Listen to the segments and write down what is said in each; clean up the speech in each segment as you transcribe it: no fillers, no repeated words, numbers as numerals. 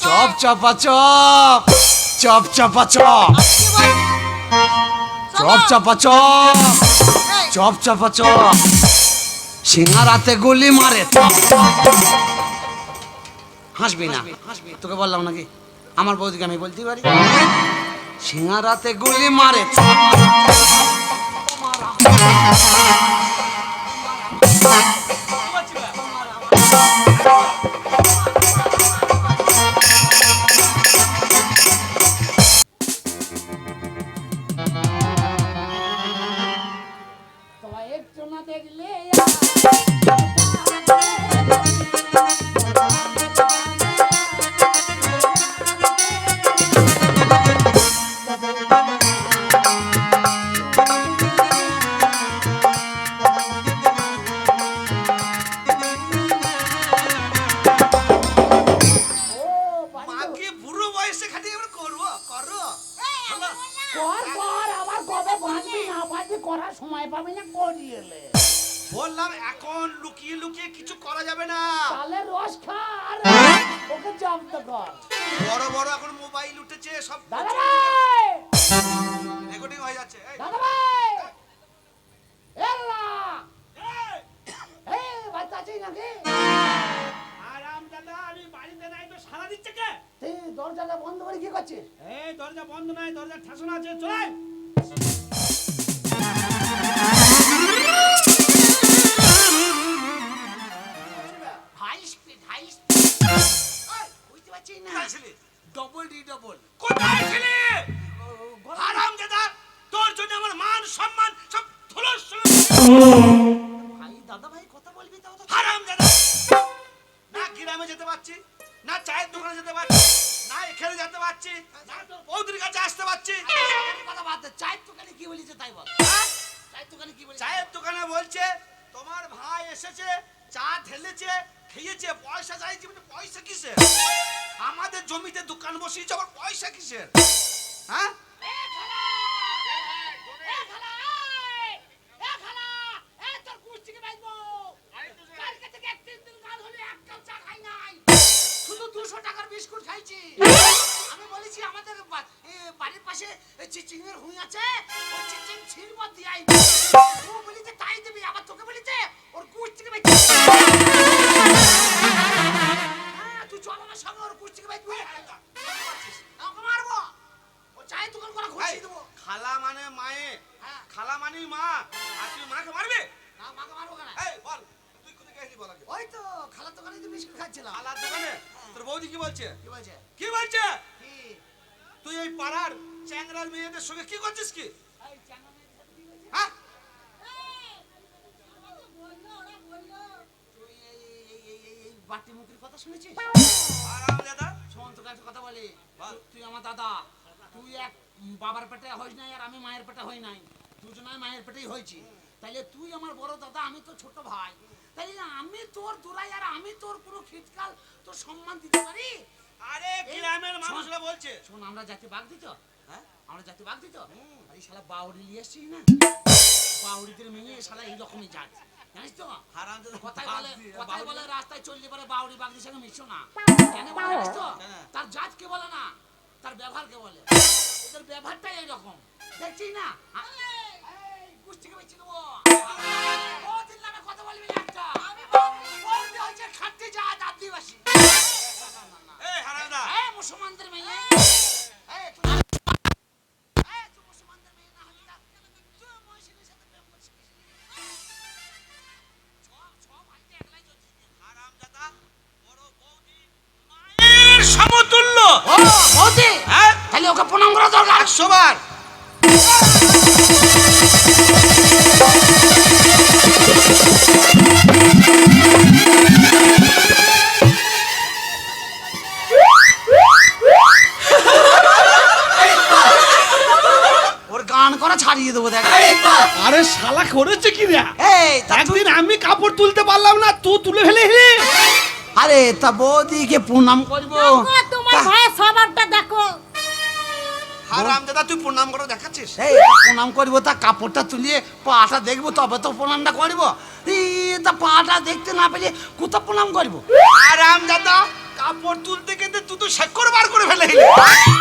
Chop চাপা chop, chop চাপা chop, chop চাপা চপ, চপ চাপা চপ, সিঙ্গারাতে গুলি মারে। হাসবি না, তোকে বললাম নাকি আমার বৌদিকে আমি বলতে পারি? সিঙ্গারাতে গুলি মারে। বললাম এখন লুকিয়ে লুকিয়ে কিছু করা যাবে না। তাহলে রস খা আর ওকে জব্দ কর। বড় বড় এখন মোবাইল উঠেছে সব। দাদা ভাই, রেকর্ডিং হয়ে যাচ্ছে। দাদা ভাই, এল্লা এই বাচ্চা আছে নাকি? আরাম দাদা, আমি বাড়িতে নাই তো সারা দিচ্ছে কে? তুই দরজাটা বন্ধ করে কি করছিস? এই দরজা বন্ধ নাই, দরজা ঠাসনা আছে, চল। High speed, high speed. বুঝতে পারছিস না? Double D double. কোথায় ছিলি? আরাম দাদা, তোর জন্য আমার মান সম্মান সব ধুলোস। ভাই দাদা ভাই কথা বলবি তাও তো। আরাম দাদা, না গ্রামে যেতে পারছি, না চায়ের দোকানে যেতে পারছি, না এখানে যেতে পারছি, না তোর বৌদির কাছে আসতে পারছি। কথা বাদ দে, চায়ের দোকানে কি বলিছে তাই বল। চায়ের দোকানে কি বলিছে? চায়ের দোকানে বলছে তোমার ভাই এসেছে, চা ঢেলেছে, খেয়েছে, পয়সা চাইছে। মানে পয়সা কিসের? আমাদের জমিতে দোকান বসিয়েছে, আবার পয়সা কিসের? হ্যাঁ, শুধু 200 টাকার বিস্কুট খাইছি। আমি বলেছি আমাদের বাড়ির পাশে চিচিংয়ের হুই আছে, ওই চিচিং ছিড়ব দিয়াই। ও বলিছে তাই দিবি, আবার তোকে বলিছে ওর কুচ থেকে বেঁচে। হ্যাঁ, তুই চল আমার সঙ্গে, ওর কুচ থেকে বেঁচবি। আমাকে মারবো, ও চায়ের দোকান করে ঘুষিয়ে দেবো। খালা মানে মায়ে, হ্যাঁ। খালা মানে মা, আর তুই মাকে মারবি? না, মাকে মারবো কেন? এই বল, তুই কোথায় গেছিলি বল আগে। ওই তো খালার দোকানে তো বিস্কুট খাচ্ছিলাম। খালার দোকানে তোর বৌদি কি বলছে? কি বলছে? কি বলছে? কি? তুই এই পাড়ার চ্যাংড়ার মেয়েদের সঙ্গে কি করছিস কি? হ্যাঁ, তুই এই বাটি মুখের কথা শুনেছিস? আরাম দাদা, শোন তোকে একটা কথা বলি। বল। তুই আমার দাদা, তুই এক বাবার পেটে হইস নাই আর আমি মায়ের পেটে হই নাই, দুজনাই মায়ের পেটেই হয়েছি। তাইলে তুই আমার বড় দাদা, আমি তো ছোট ভাই। তাইলে আমি তোর দুলাই আর আমি তোর পুরো খিটকাল তোর সম্মান দিতে পারি? আরে গ্রামের মানুষরা বলছে। শোন, আমরা জাতি বাঘ দিত, হ্যাঁ আমরা জাতি বাঘ দিত। আর এই শালা বাউরি নিয়ে এসছিস না, বাউরিদের মেয়ে শালা এইরকমই জাত, জানিস তো? হারাম দাদা, কথাই বলে রাস্তায় চললে পরে বাউরি বাগদির সঙ্গে মিশো না। কেন বলে জানিস তো? তার জাত কে বলে না, তার ব্যবহার কে বলে। ওদের ব্যবহারটাই এইরকম, দেখছিস না? কুষ্টিকে বেঁচে দেবো। ও দিন নামে কথা বলবি না একটা। বলবি হচ্ছে খাটতে যা আদিবাসী। এই হারাম দাদা, এই মুসলমানদের মেয়ে, এই তুই মুসলমানদের মেয়ে না হলে তা তুই মহিষের সাথে প্রেম করছিস। সব বাড়িতে একলাই চলছিস। হারাম দাদা, বড় বৌদি মায়ের সমতুল্য। ও বৌদি, হ্যাঁ, তাহলে ওকে প্রণাম করা দরকার। 100 বার। ওর গান করা ছাড়িয়ে দেবো দেখ। আরে শালা করেছে কি রে? এই তা তুই- একদিন আমি কাপড় তুলতে পারলাম না, তুই তুলে ফেলে। আরে তা বৌদিকে প্রণাম করবো। তোমার ভাই স্বভাবটা দেখো। হারামজাদা তুই প্রণাম করে দেখাচ্ছিস? এই প্রণাম করবো তা কাপড়টা তুলিয়ে পাটা দেখবো তবে তো প্রণামটা করবো। এই তা পাটা দেখতে না পেলে কোথা প্রণাম করবো? হারামজাদা কাপড় তুলতে গেলে তুই তো শেখ খেলে।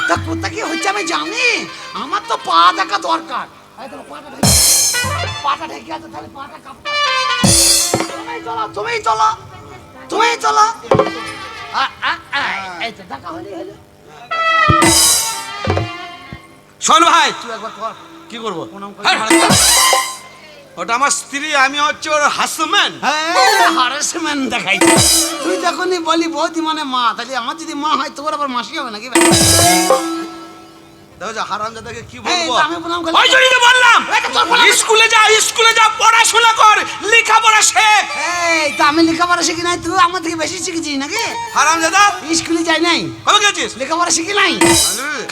তা কোথা কি হচ্ছে আমি জানি, আমার তো পা দেখা দরকার। এই দেখো, পাটা ঢেকে আছে, তাহলে পাটা কাঁপছে। তুমি চলো। এই তো দেখা হলো। শোন ভাই, তুই একবার কর, কি করবো? প্রণাম কর। ওটা আমার স্ত্রী, আমি হচ্ছে ওর হাসব্যান্ড। হারাসমেন্ট দেখাইছে। তুই যখনই বলি বৌদি মানে মা, তাহলে আমার যদি মা হয় তোর আবার মাসি হবে নাকি? দেখো যে হারামজাদাকে কি এই বলবো? তো আমি প্রণাম করলাম। ওই জন্যই তো বললাম এই তো তোর প্রণাম। স্কুলে যা পড়াশোনা কর, লেখাপড়া শেখ। এই তো আমি লেখাপড়া শিখি নাই, তুই আমার থেকে বেশি শিখেছিস নাকি? হারামজাদা, স্কুলে যাই নাই, কবে গেছিস? লেখাপড়া শিখি নাই।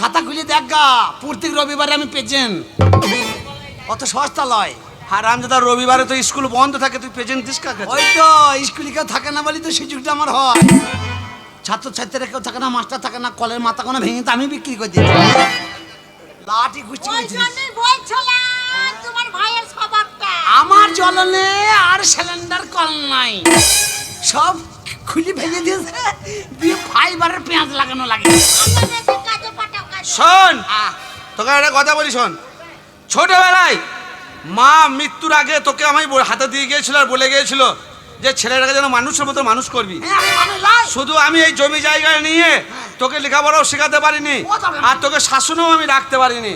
খাতা খুলে দেখ গা, প্রত্যেক রবিবারে আমি পেয়েছেন। অত সস্তা লয়। হারামজাদা, রবিবারে তো স্কুল বন্ধ থাকে, তুই প্রেজেন্ট দিস কাকে? ওই তো স্কুলে কেউ থাকে না বলি তো সুযোগটা আমার হয়। ছাত্রছাত্রীরা কেউ থাকে না, মাস্টার থাকে না, কলের মাথা কোনো ভেঙে তো আমি বিক্রি করে দিই। লাঠি কুচি ওই জন্যই বলছিলাম তোমার ভাইয়ের স্বভাবটা। আমার জ্বলনে আর সিলিন্ডার কল নাই, সব খুলি ভেঙে দিয়েছে, দিয়ে ফাইবারের পেঁয়াজ লাগানো লাগে। আমরা বেশি কাজে পাঠাও কাজে। শোন, তোকে একটা কথা বলি, শোন। ছোটবেলায় মা মৃত্যুর আগে তোকে আমি হাতে দিয়ে গিয়েছিল আর বলে গিয়েছিল যে ছেলেটাকে যেন মানুষের মতো মানুষ করবি। শুধু আমি এই জমি জায়গায় নিয়ে তোকে লেখাপড়াও শেখাতে পারিনি, আর তোকে শাসনও আমি রাখতে পারিনি।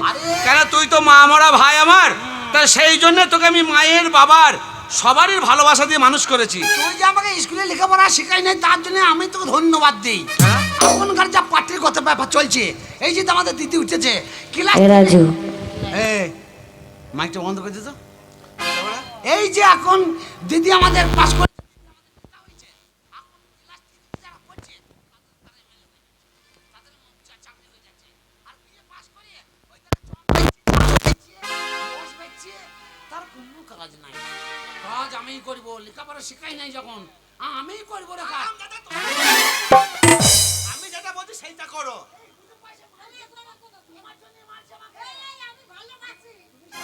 কেন, তুই তো মা মরা ভাই আমার, তাই সেই জন্য তোকে আমি মায়ের বাবার সবারই ভালোবাসা দিয়ে মানুষ করেছি। তুই যে আমাকে স্কুলে লেখাপড়া শেখাই নাই, তার জন্য আমি তোকে ধন্যবাদ দিই। এখনকার যা পার্টির কথা ব্যাপার চলছে, এই যে আমাদের দিদি উঠেছে ক্লাস, রাজু এই মাইকটা বন্ধ করে দিত। এই যে এখন দিদি আমাদের পাস করে তার কোনো কাজ নাই। কাজ আমিই করবো, লেখাপড়া শেখাই নাই যখন আমিই করবো রে কাজ। আমি যেটা বলছি সেইটা করো। এই, আমি ভালোবাসি।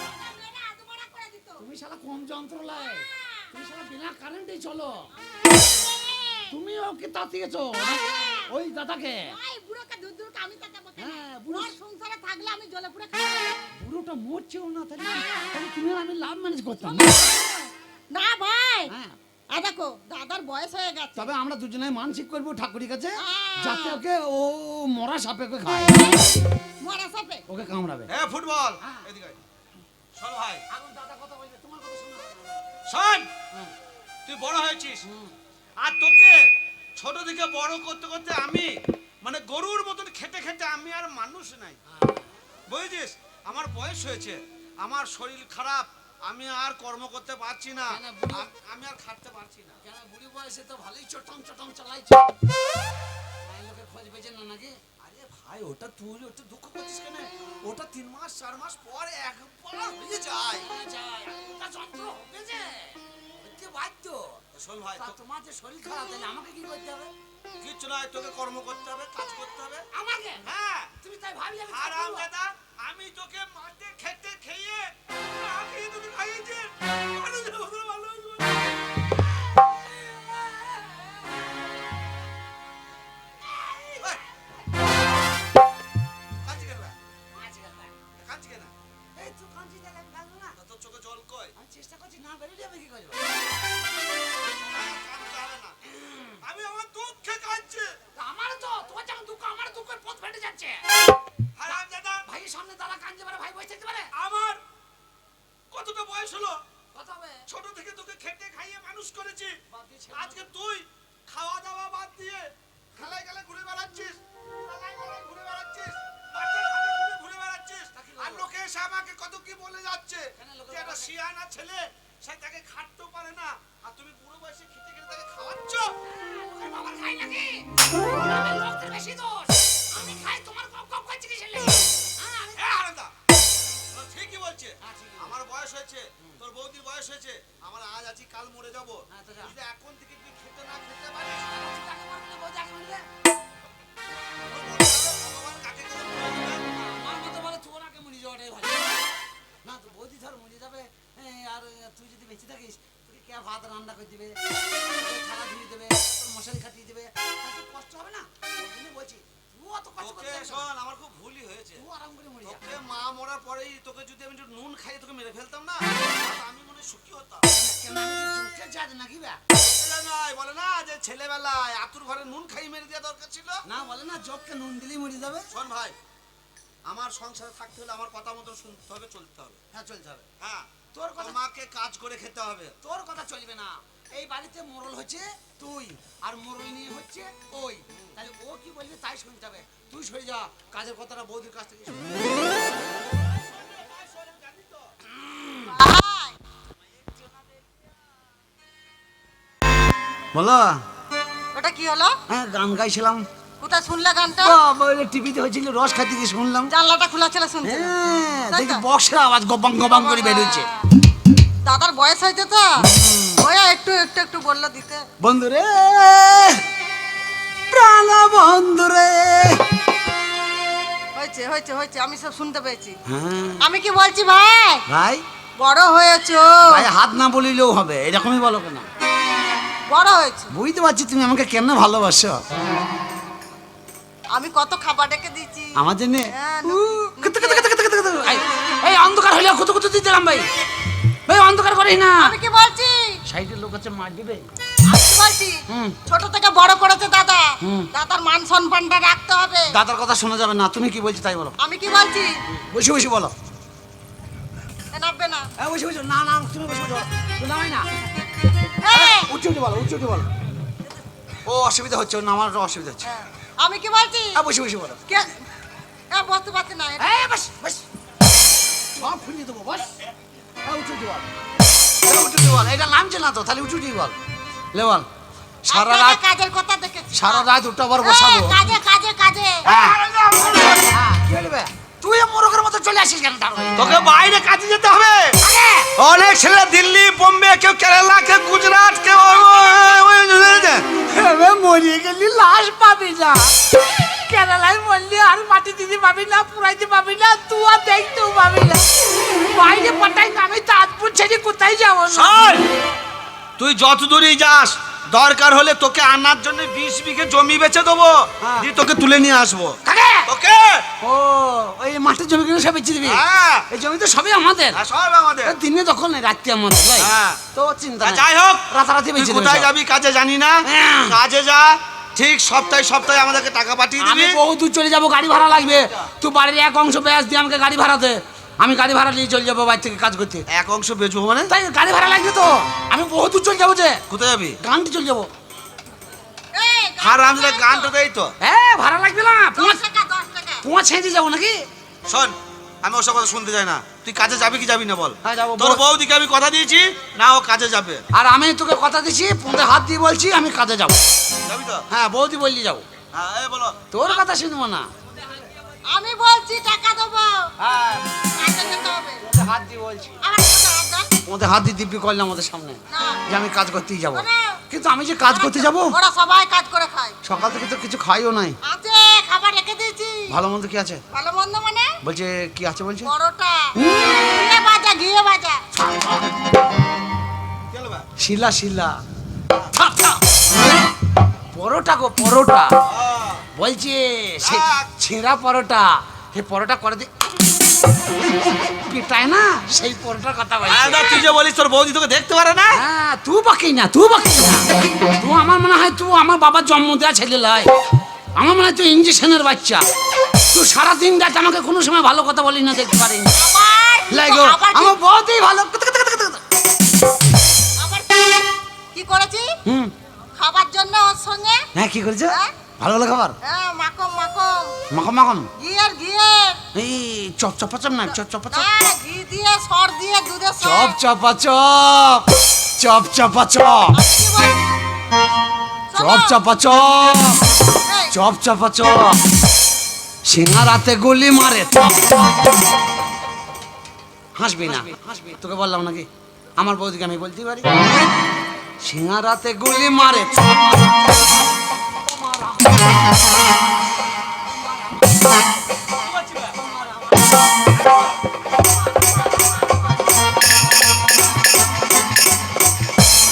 ওটা মেরে আধমরা করে দিত। তুমি শালা কম যন্ত্র লাই, তুমি শালা বিনা কারেন্টে চলো। তুমি ওকে তাতিয়েছো ওই দাদাকে। ওই বুড়োকে দূর দূর আমি তাকাবো কেন? হ্যাঁ, বুড়ো- ওর সংসারে থাকলে আমি জ্বলে পুড়ে খাবো। বুড়োটা মরছেও না, তাহলে তুমি আর আমি লাভ ম্যানেজ করতাম। না ভাই, হ্যাঁ, এ দেখো দাদার বয়স হয়ে গেছে। তবে আমরা দুজনে মানসিক করবো ঠাকুরের কাছে, হ্যাঁ। যাতে ওকে ও মরা সাপে ওকে খায়, মরা সাপে। ওকে কামড়াবে। হ্যাঁ, ফুটবল হ্যাঁ। এদিকে আয়। শোন ভাই, এখন দাদা কথা বলবে, তোমার কথা শোনো। শোন, হ্যাঁ। তুই বড় হয়েছিস, হুম। আর তোকে ছোট থেকে বড় করতে করতে আমি মানে গরুর মতন খেতে খেতে আমি আর মানুষ নাই, বুঝেছিস? আমার বয়স হয়েছে, আমার শরীর খারাপ, আমি আর কর্ম করতে পারছি না, কেন বুড়ি- আমি আর খাটতে পারছি না। কেন বুড়ি বয়সে তো ভালোই চটং চটং চালাইছে, লোকে খোঁজ পেয়েছে না নাকি? আরে ভাই, ওটা তুই ওটা দুঃখ করছিস কেন? ওটা 3 মাস 4 মাস পর একবার হয়ে যায়। যায়, ওটা যন্ত্র হবে যে, হতে বাধ্য। শোন ভাই, তা তোমার যে শরীর খারাপ, তাহলে আমাকে কি করতে হবে? কিচ্ছু নয়, তোকে কর্ম করতে হবে, কাজ করতে হবে। আমাকে? হ্যাঁ, তুমি তাই ভাবলে আমি আরাম করবো? দাদা, আমি তোকে মাঠে খেতে খেয়ে না খেয়ে তোকে খাইয়েছি, মানুষের মতন ভালো হয়েছে। কাঁদছি কেন ভাই? কাঁদছি কেন? এই তুই কাঁদছিস, তাহলে আমি কাঁদবো না? তা তোর চোখে জল কই? আমি চেষ্টা করছি, না বেরোলে আমি কি করবো? কাঁদতে হবে না। আমি আমার দুঃখে কাঁদছি। তা আমারও তো, তোমার যেমন দুঃখ, আমারও দুঃখের পথ ফেটে যাচ্ছে। হারাম দাদা, ভাইয়ের সামনে দাদা কাঁদতে পারে, ভাই বসে থাকতে পারে? আমার কতটা বয়স হলো, কথা হবে। ছোট থেকে তোকে খেতে খাইয়ে মানুষ করেছি, বাদ দিয়ে ছেড়ে আজকে তুই খাওয়া দাওয়া বাদ দিয়ে খেলায় গেলে ঘুরে বেড়াচ্ছিস, খেলায় গেলে ঘুরে বেড়াচ্ছিস, মাঠে ঘাটে ঘুরে বেড়াচ্ছিস, আর লোকে এসে আমাকে কত কি বলে যাচ্ছে কেন লোকে যে একটা বলে? শিয়ানা ছেলে, সে তাকে খাটতেও পারে না, আর তুমি বুড়ো বয়সে খেতে খেতে তাকে খাওয়াচ্ছ। লোকের বাবা খায় নাকি? আমি লোকদের বেশি দোষ। আমি খাই, তোমার কম কম করছে কিসের লেগে? হ্যাঁ, আমি- এ হারামদা, ও ঠিকই বলছে। হ্যাঁ, ঠিকই বলছে। আমার বয়স হয়েছে, তোর বৌদির বয়স হয়েছে, আমার আজ আছি কাল মরে যাবো। হ্যাঁ, তো যা। যদি এখন থেকে তুই খেতে না খেতে পারিস, তুই কাকে মারবি, বউ যাকে মারবে? ভগবান কাকে করে মরে দিবে। আমার মতো বলে তোর আগে মরে যাওয়াটাই ভালো। না তো বৌদি ধর মরে যাবে, আর তুই যদি বেঁচে থাকিস, তোকে কে ভাত রান্না করে দিবে, তোকে থালা ধুয়ে দেবে, তোর মশারি খাটিয়ে দেবে, তাহলে তোর কষ্ট হবে না? ওই জন্য বলছি, তুই অত কষ্ট করতে তোকে হবে না। শোন, আমার খুব ভুলই হয়েছে। তুই আরাম করে মরে যা। তোকে মা মরার পরেই তোকে যদি আমি একটু নুন খাইয়ে তোকে মেরে ফেলতাম না, তাহলে আমি মনে হয় সুখী হতাম। কেন আমি কি জোকের জাত নাকি বে? এটা নয়, বলে না যে ছেলেবেলায় আতুর ঘরে নুন খাইয়ে মেরে দেওয়া দরকার ছিল। না বলে না জোককে নুন দিলেই মরে যাবে। শোন ভাই, আমার সংসারে থাকতে হলে আমার কথা মতো শুনতে হবে, চলতে হবে। হ্যাঁ চল যাবে। হ্যাঁ, তোর কথা তোমাকে কাজ করে খেতে হবে। তোর কথা চলবে না। এই বাড়িতে মোড়ল হচ্ছে তুই আর মোড়ল নিয়ে হচ্ছে ওই। তাহলে ও কি বলবে তাই শুনতে হবে। তুই সরে যা, কাজের কথাটা বৌদির কাছ থেকে শুনে। ভাই, বলো। ওটা কি হলো? হ্যাঁ গান গাইছিলাম। কোথায় শুনলে গানটা? টিভিতে হয়েছিল, রস খাইতে গিয়ে শুনলাম। জানলাটা খোলা ছিল শুনতে। হ্যাঁ, তাই দেখি তো? বক্সের আওয়াজ গবাং গবাং করে বেরোচ্ছে। দাদার বয়স হয়েছে তো, ওই একটু একটু একটু বললো দিতে। বন্ধুরে, প্রাণ বন্ধুরে। হয়েছে হয়েছে হয়েছে, আমি সব শুনতে পেয়েছি। হ্যাঁ আমি কি বলছি ভাই, ভাই, বড় হয়েছো, ভাই হাত না বলিলেও হবে, এরকমই বলো কেন? বড় হয়েছো। বুঝতে পারছি তুমি আমাকে কেন ভালোবাসো। আমি কত খাবার ডেকে দিয়েছি আমার জন্য হ্যাঁ, এই অন্ধকার হইলে কত কত দিতে দিলাম ভাই। ভাই অন্ধকার করিস না। আমি কি বলছি, সাইডের লোক আছে মার দিবে। আমি কি বলছি, হুম। ছোট থেকে বড় করেছে দাদা, হুম। দাদার মান সম্মানটা রাখতে হবে। দাদার কথা শোনা যাবে না, তুমি কি বলছো তাই বলো। আমি কি বলছি, বসে বসে বলো। এ নামবে না। বসে বসে না না, তুমি বসে বসে শোনা হয় না। এই, উঠে উঠে বলো, উঠে উঠে বলো। ও অসুবিধা হচ্ছে, ওর না আমার অসুবিধা হচ্ছে। হ্যাঁ, আমি কি বলছি, বসে বসে বলো। কে বসতে পারছি না। এই বস বস, সব ফুলিয়ে দেবো, বস। উঠে উঠে বল, উঠে উঠে বল। এটা নামছে না তো, তাহলে উঠে উঠে বল। লে বল। সারা আপনাকে রাত, কাজের কথা দেখেছি। সারা রাত উঠে আবার বসাবো। এই, কাজে কাজে কাজে। হ্যাঁ। কি হলো বে? তুই মোরগের মতো চলে আসিস কেন? তোকে বাইরে কাজে যেতে হবে। অনেক ছেলে দিল্লি, বোম্বে, কেউ কেরালা, কেউ গুজরাট, কেউ মরিয়ে গেলি লাশ পাবি না, কেরালায় মরলি আর মাটি দিতে পাবি না, পুরাইতে পাবি না, তুয়া দেখতেও পাবি না। বাইরে পাঠাই না, আমি তাজপুর ছেড়ে কোথায় যাবো না। শোন, তুই যত দূরেই যাস, দরকার হলে তোকে আনার জন্য 20 বিঘে জমি বেচে দেবো, দিয়ে তোকে তুলে নিয়ে আসবো। কাকে? ওকে? ও, ওই মাঠের জমি কিনে সব বেঁচে দিবি? হ্যাঁ, এই জমি তো সবই আমাদের। হ্যাঁ, সব আমাদের। দিনে দখল নেই, রাত্রি আমাদের। ভাই। হ্যাঁ। তো চিন্তা নাই। যাই হোক, রাতারাতি তুই বেঁচে কোথায় দেবে সব। যাবি কাজে জানি না, হ্যাঁ। কাজে যা, ঠিক সপ্তাহে সপ্তাহে আমাদেরকে টাকা পাঠিয়ে আমি দিবি। বহু দূর চলে যাবো, গাড়ি ভাড়া লাগবে। তুই বাড়ির এক অংশ ব্যাস দিয়ে আমাকে গাড়ি ভাড়া দে, আমি গাড়ি ভাড়া নিয়ে চলে যাবো বাড়ি থেকে কাজ করতে। এক অংশ বেচবো মানে? তাই গাড়ি ভাড়া লাগবে তো, আমি বহু দূর চলে যাবো যে, কোথায় যাবি? গানটি চলে যাবো। এই, আর আমাদের গানটা দেই তো। হ্যাঁ ভাড়া লাগবে না, 10 টাকা 10 টাকা। পোঁয়া ছেঁচে যাবো নাকি? শোন, আমি ওসব কথা শুনতে চাই না। তুই কাজে যাবি কি যাবি না বল? হ্যাঁ, যাবো। তোর বৌদিকে আমি কথা দিয়েছি, না ও কাজে যাবে। আর আমি তোকে কথা দিচ্ছি, পোঁতে হাত দিয়ে বলছি আমি কাজে যাবো। যাবি তো? হ্যাঁ বৌদি বললি যাবো, হ্যাঁ, এই বলো। তোর কথা শুনবো না। আমি বলছি টাকা দেবো, হ্যাঁ কাজে যেতে হবে। পোঁতে হাত দিয়ে বলছি, আমার কোথায় হাত দাও? পোঁতে হাত দিয়ে দিব্যি করলাম আমাদের সামনে না, যে আমি কাজ করতেই যাবো। ওরা- কিন্তু আমি যে কাজ করতে যাবো, ওরা সবাই কাজ করে খায়। সকাল থেকে তো কিছু খাইও নাই। আছে, খাবার রেখে দিয়েছি। ভালো মন্দ কি আছে? ভালো মন্দ মানে বলছে কি আছে বলছে? পরোটা, ঘিয়ে ভাজা, ঘিয়ে ভাজা। কি হলো ভাই? শিলা শিলা পরোটা গো পরোটা, বলছে সে ছেঁড়া পরোটা, সেই পরোটা করে দি পিটায় না, সেই পরোটার কথা হ্যাঁ, বলছে। না, তুই যে বলিস তোর বৌদি তোকে দেখতে পারে না। হ্যাঁ তুই বাকি না, তুই বাকি না, তুই আমার মনে হয় তুই আমার বাবার জন্ম দেওয়া ছেলে লাই। আমার মনে হয় তুই ইঞ্জেকশনের বাচ্চা। তুই সারাদিন রাত আমাকে কোনো সময় ভালো কথা বলি না, দেখতে পারিনি। লাগো আবার আমার বহুতই ভালো। আবার কি করেছি হুম, খাবার জন্য ওর সঙ্গে? হ্যাঁ কি করেছে? হ্যাঁ? ভালো ভালো খাবার, হ্যাঁ, মাখন মাখন, মাখন মাখন, ঘিয়ের ঘিয়ের। এই চপ চপাচপ না, চপ চপাচপ, না, ঘি দিয়ে সর দিয়ে দুধের সর। চপ চপাচপ, চপ চপাচপ, আর কি বল- শোনো, চপ চপাচপ, এই, চপ চপাচপ, সিঙ্গারাতে গুলি মারে। হাসবি না, হাসবি, তোকে বললাম নাকি আমার বৌদিকে আমি বলতে পারি? সিঙ্গারাতে গুলি মারে।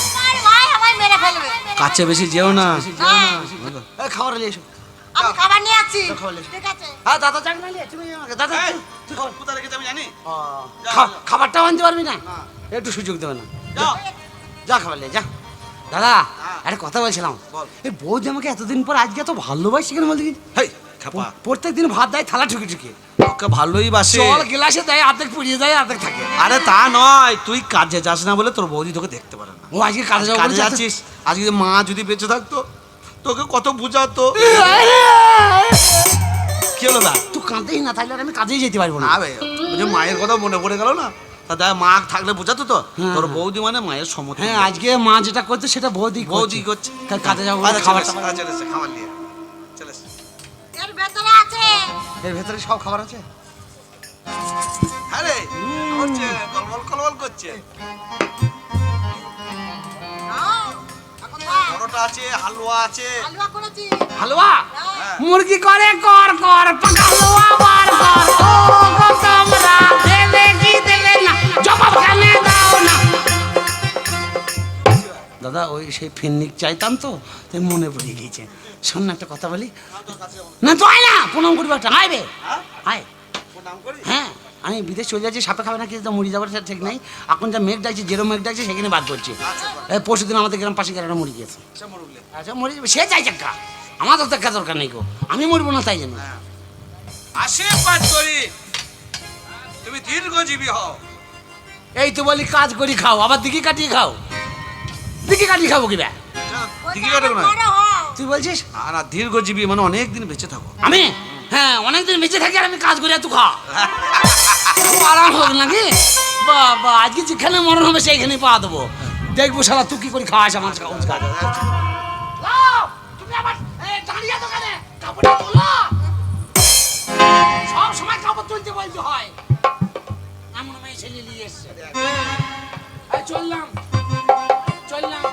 তোমার ভাই আমায় মেরে ফেলবে। কাছে বেশি যেও না। না, খাবার নিয়ে এসো। আমি খাবার নিয়ে আসছি। আছি তো খাওয়ালে। ঠিক আছে হ্যাঁ দাদা যাক নাইলে তুমি আমাকে দাদা এই, তুই খাওয়া কোথায় রেখেছি আমি জানি খাবারটাও আনতে পারবি না না। একটু সুযোগ দেবে না যাও যা খাবারলে যা দাদা হ্যাঁ। একটা কথা বলছিলাম বল। এই বৌদি আমাকে এতদিন পর আজকে এত ভালোবাসি কেন বলতে কি হেই খাপা প্রত্যেক দিন ভাত দেয় থালা ঠুকে ঠুকে ওকে ভালোই বাসে জল গ্লাসে দেয় অর্ধেক পুড়িয়ে দেয় অর্ধেক থাকে আরে তা নয় তুই কাজে যাস না বলে তোর বৌদি তোকে দেখতে পারে না ও আজকে কাজে যাবো কাজে বলছে, যাচ্ছিস আজকে যদি মা যদি বেঁচে থাকতো তোকে কত বুঝাতো কি হলো দা তুই কাঁদেই না তাহলে আর আমি কাজেই যেতে পারবো না আবে যে মায়ের কথা মনে পড়ে গেল না তা দেখ মা থাকলে বোঝাতো তো হ্যাঁ। তোর বৌদি মানে মায়ের সমতুল্য হ্যাঁ আজকে মা যেটা করছে সেটা বৌদি বৌদি করছে কাজে যাবো বলে আচ্ছা, খাবার চলে এসে, চলে এসে, খাবার নিয়ে চলে এসে। এর ভেতরে আছে এর ভেতরে সব খাবার আছে হ্যাঁ রে করছে কলবল কলবল করছে নাও, এখন দাও। পরোটা আছে হালুয়া আছে হালুয়া করেছি হালুয়া হ্যাঁ। মুরগি করে কর কর পাকা হালুয়া বার কর ও গো তোমরা দেবে কি দেবে না জবাব কেন দাও না দাদা ওই সেই ফিন্নিক চাইতাম তো তাই মনে পড়ে গিয়েছে শোন না একটা কথা বলি না তো আয় না প্রণাম করবো একটা আয় হ্যাঁ? আয় প্রণাম করি হ্যাঁ আমি বিদেশ চলে যাচ্ছি সাপে খাবে না কি তো মুড়ি যাবার সেটা ঠিক নাই এখন যা মেঘ ডাকছে যেরকম মেঘ ডাকছে সেখানে বাদ করছি এই পরশু দিন আমাদের গ্রাম পাশে গ্রামে মুড়ি গিয়েছে সে মরুলে আচ্ছা মরি সে চাই চাক্কা আমার তো দেখা দরকার নেই গো আমি মরবো না তাই জন্য আশীর্বাদ করি তুমি দীর্ঘজীবী হও এই তো বলি কাজ করি খাও আবার দিকে কাটিয়ে খাও দিকে কাটিয়ে খাবো কি বে দিকে কাটে না বড় হও তুই বলছিস আর না দীর্ঘজীবী মানে অনেক দিন বেঁচে থাকো আমি হ্যাঁ অনেকদিন বেঁচে থাকি আর আমি কাজ করি আর তুই খা খুব আরাম হোক নাকি বাবা আজকে যেখানে মরণ হবে সেইখানে পা দেবো দেখবো শালা তুই কি করে খাওয়াস আমার কাজ তুমি আবার দাঁড়িয়ে দোকানে কাপড়টা তোলো সব সময় কাপড় তুলতে বলতে হয় এমন মেয়ে ছেলে নিয়ে এসছে এই চললাম চললাম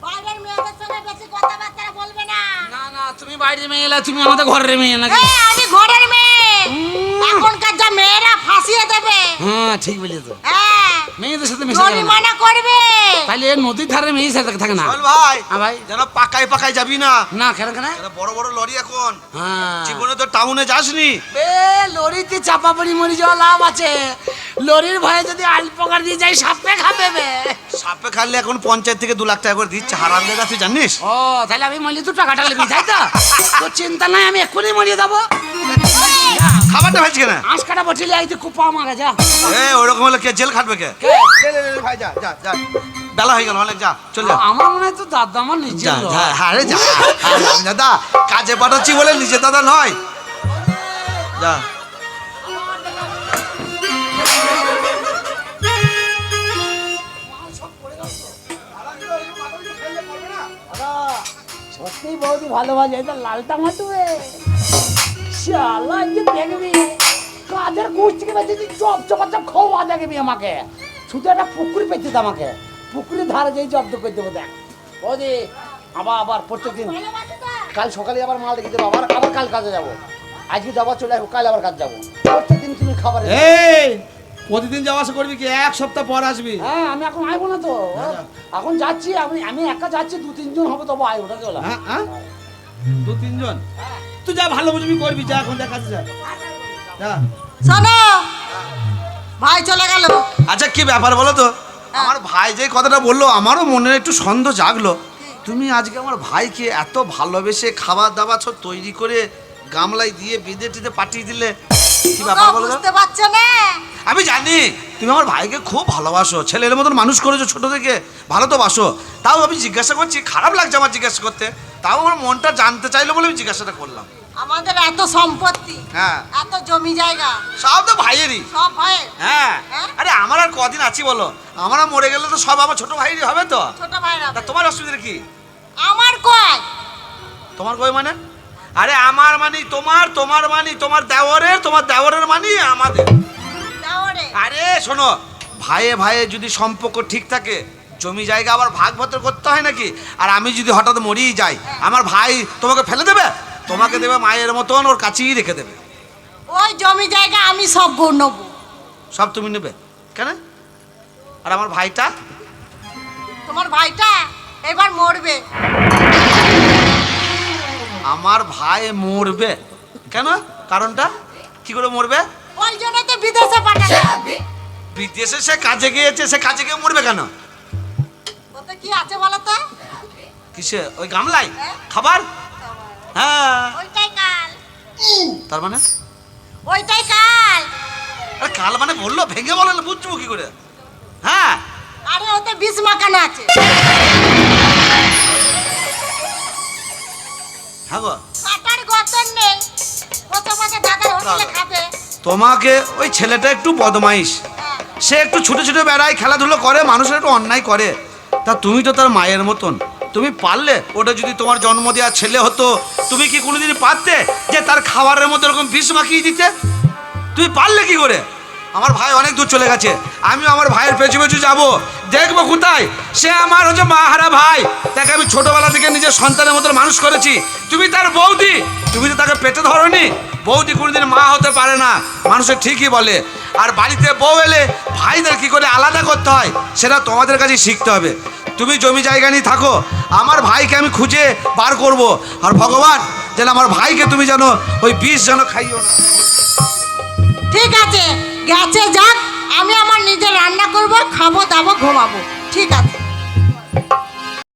বাইরের মেয়েদের সঙ্গে বেশি কথাবার্তা বলবে না না না তুমি বাইরে মেয়ে এলে তুমি আমাদের ঘরের মেয়ে নাকি এই, আমি ঘরের মেয়ে এখনকার যা মেয়েরা ফাঁসিয়ে দেবে হ্যাঁ ঠিক বলি তো হ্যাঁ মেয়েদের সাথে মিশে যাবে না। জরিমানা করবে তাহলে এর নদীর ধারে মেয়ে সাথে থাকে না বল ভাই হ্যাঁ ভাই যেন পাকায় পাকায় যাবি না না কেন কেন যেন বড় বড় লরি এখন হ্যাঁ জীবনে তো টাউনে যাসনি বে লরিতে চাপা পড়ি মরি যাওয়া লাভ আছে লরির ভয়ে যদি আইল পকার দিয়ে যাই সাপে খাবে বে সাপে খাইলে এখন পঞ্চায়েত থেকে 2 লাখ টাকা করে দিচ্ছে হারাম দাদা তুই জানিস ও তাহলে আমি মরলে তো টাকা টাকা তাই তো তো চিন্তা নাই আমি এক্ষুনি মরিয়ে দেবো খাবারটা ভাইছি কেন আঁশ কাটা বটিলে আইতে খুব পাওয়া মারা যা এ ওরকম হলে কে জেল খাটবে কে ভাই যা যা যা বেলা হয়ে গেল অনেক যা চল যা আমার মনে হয় তো দাদা আমার যা নিজের যা লোক। আরে যা আমি দাদা কাজে পাঠাচ্ছি বলে নিজে দাদা নয় যা সত্যি বৌদি ভালোবাসে এটা লালটা মাটুয়ে শালা যে দেখবি কাজের গোষ্ঠ থেকে বেঁচে চপ চপাচপ খাওয়া দেখবি আমাকে শুধু একটা পুকুরি পেতে আমাকে পুকুরের ধারে যেই জব্দ করে দেবো দেখ বৌদি আবার প্রত্যেকদিন ভালোবাসে তো কাল সকালে আবার মাল রেখে দেবো আবার আবার কাল কাজে যাবো আজকে যাবো চলে আসবো কাল আবার কাজ যাবো প্রত্যেকদিন তুমি খাবার এই প্রতিদিন যাওয়া আসা করবি কি এক সপ্তাহ পর আসবি হ্যাঁ আমি এখন আইবো না তো এখন যাচ্ছি আমি একা যাচ্ছি 2-3 জন হবে তবু আইবো ওটাকে বলা হ্যাঁ 2-3 জন তুই যা ভালো বুঝবি করবি যা এখন দেখা যা যা শোনো ভাই চলে গেল আচ্ছা কি ব্যাপার বলো তো আমার ভাই যে কথাটা বললো আমারও মনে একটু সন্দেহ জাগলো তুমি আজকে আমার ভাইকে এত ভালোবেসে খাবার দাবার সব তৈরি করে গামলায় দিয়ে বেঁধে টিতে পাঠিয়ে দিলে কি ব্যাপার বলো তো? বুঝতে পারছো না আমি জানি তুমি আমার ভাইকে খুব ভালোবাসো ছেলের মতন মানুষ করেছো ছোট থেকে ভালো তো বাসো তাও আমি জিজ্ঞাসা করছি খারাপ লাগছে আমার জিজ্ঞাসা করতে তাও আমার মনটা জানতে চাইলো বলে আমি জিজ্ঞাসাটা করলাম আমাদের এত সম্পত্তি হ্যাঁ এত জমি জায়গা সব তো ভাইয়েরই সব ভাই হ্যাঁ হ্যাঁ? আরে আমার আর কদিন আছি বলো আমরা মরে গেলে তো সব আমার ছোট ভাইয়েরই হবে তো ছোট ভাইরা তা তোমার অসুবিধা কি আমার কয় তোমার কই মানে আরে আমার মানি তোমার তোমার মানি তোমার দেওরের মানি আমাদের দাওরে আরে শোনো ভাইয়ে ভাইয়ে যদি সম্পর্ক ঠিক থাকে জমি জায়গা আবার ভাগ ভাগ করতে হয় নাকি আর আমি যদি হঠাৎ মরেই যাই আমার ভাই তোমাকে ফেলে দেবে তোমাকে দেবে মায়ের মতন ওর কাছেই রেখে দেবে ওই জমি জায়গা আমি সব গড় নেবো সব তুমি নেবে কেন আর আমার ভাইটা তোমার ভাইটা এবার মরবে আমার ভাই মরবে কেন? কারণটা কি করে মরবে? ওই জন্য তো বিদেশে পাঠানো। বিদেশে সে কাজে গিয়েছে, সে কাজে গিয়ে মরবে কেন? ওতে কি আছে বলো তো? কিসে? ওই গামলাই খাবার? হ্যাঁ। ওইটাই কাল। তার মানে? ওইটাই কাল। আরে কাল মানে বললো, ভেঙে বলে না, বুঝবো কি করে? হ্যাঁ। আরে ওতে বিষ মাখানো আছে। হ্যাঁ গো। কাটার গতন নেই। ও তোমাকে দাদার হোটেলে খাবে। তোমাকে ওই ছেলেটা একটু বদমাইশ, হ্যাঁ। সে একটু ছুটে ছুটে বেড়ায়, খেলাধুলো করে, মানুষের একটু অন্যায় করে। তা তুমি তো তার মায়ের মতন, তুমি পারলে? ওটা যদি তোমার জন্ম দেওয়া ছেলে হতো, তুমি কি কোনোদিন পারতে যে তার খাবারের মধ্যে এরকম বিষ মাখিয়ে দিতে? তুমি পারলে কি করে? আমার ভাই অনেক দূর চলে গেছে, আমিও আমার ভাইয়ের পেছু পেছু যাবো, দেখবো কোথায়। সে আমার হচ্ছে মাহারা ভাই, তাকে আমি ছোটবেলা থেকে নিজের সন্তানের মতো মানুষ করেছি। তুমি তার বৌদি, তুমি তো তাকে পেটে ধরনি। বৌদি কোনোদিন মা হতে পারে না, মানুষের ঠিকই বলে। আর বাড়িতে বউ এলে ভাইদের কি করে আলাদা করতে হয় সেটা তোমাদের কাছে শিখতে হবে। তুমি জমি জায়গা নিয়ে থাকো, আমার ভাইকে আমি খুঁজে বার করব। আর ভগবান যেন আমার ভাইকে তুমি জানো ওই বিষ যেন খাইও না। ঠিক আছে, গেছে যাক, আমি আমার নিজে রান্না করব, খাবো দাবো, ঘুমাবো। ঠিক আছে।